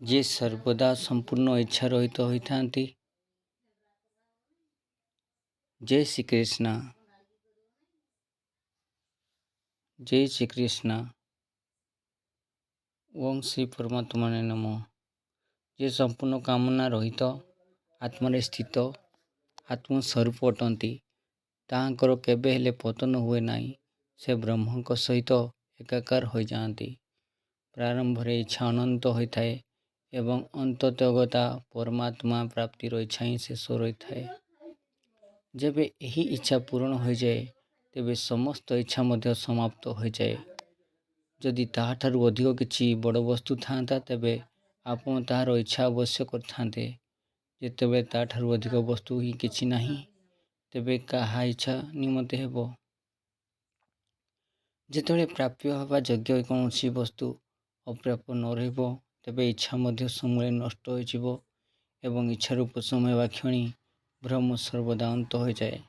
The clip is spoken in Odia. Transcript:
ଯେ ସର୍ବଦା ସମ୍ପୂର୍ଣ୍ଣ ଇଚ୍ଛା ରହିତ ହୋଇଥାନ୍ତି। ଜୟ ଶ୍ରୀକୃଷ୍ଣ। ଜୟ ଶ୍ରୀକୃଷ୍ଣ। ଓಂ ଶ୍ରୀ ପରମାତ୍ମନେ ନମଃ। ଯେ ସମ୍ପୂର୍ଣ୍ଣ କାମନା ରହିତ ଆତ୍ମାରେ ସ୍ଥିତ ଆତ୍ମସ୍ୱରୂପ ଅଟନ୍ତି, ତାହାଙ୍କର କେବେ ହେଲେ ପତନ ହୁଏ ନାହିଁ। ସେ ବ୍ରହ୍ମଙ୍କ ସହିତ ଏକାକାର ହୋଇଯାଆନ୍ତି। ପ୍ରାରମ୍ଭରେ ଇଚ୍ଛା ଅନନ୍ତ ହୋଇଥାଏ ଏବଂ ଅନ୍ତତଃଗତା ପରମାତ୍ମା ପ୍ରାପ୍ତିର ଇଚ୍ଛା ହିଁ ଶେଷ ରହିଥାଏ। ଯେବେ ଏହି ଇଚ୍ଛା ପୂରଣ ହୋଇଯାଏ, ତେବେ ସମସ୍ତ ଇଚ୍ଛା ମଧ୍ୟ ସମାପ୍ତ ହୋଇଯାଏ। ଯଦି ତାହାଠାରୁ ଅଧିକ କିଛି ବଡ଼ ବସ୍ତୁ ଥାନ୍ତା, ତେବେ ଆପଣ ତାହାର ଇଚ୍ଛା ଅବଶ୍ୟ କରିଥାନ୍ତେ। ଯେତେବେଳେ ତାଠାରୁ ଅଧିକ ବସ୍ତୁ ହିଁ କିଛି ନାହିଁ, ତେବେ କାହା ଇଚ୍ଛା ନିମନ୍ତେ ହେବ? ଯେତେବେଳେ ପ୍ରାପ୍ୟ ହେବା ଯୋଗ୍ୟ କୌଣସି ବସ୍ତୁ ଅପ୍ରାପ୍ୟ ନ ରହିବ, ତେବେ ଇଚ୍ଛା ମଧ୍ୟ ସମୂଳେ ନଷ୍ଟ ହୋଇଯିବ ଏବଂ ଇଚ୍ଛାର ଉପଶମ ହେବା କ୍ଷଣି ଭ୍ରମ ସର୍ବଦା ଅନ୍ତ ହୋଇଯାଏ।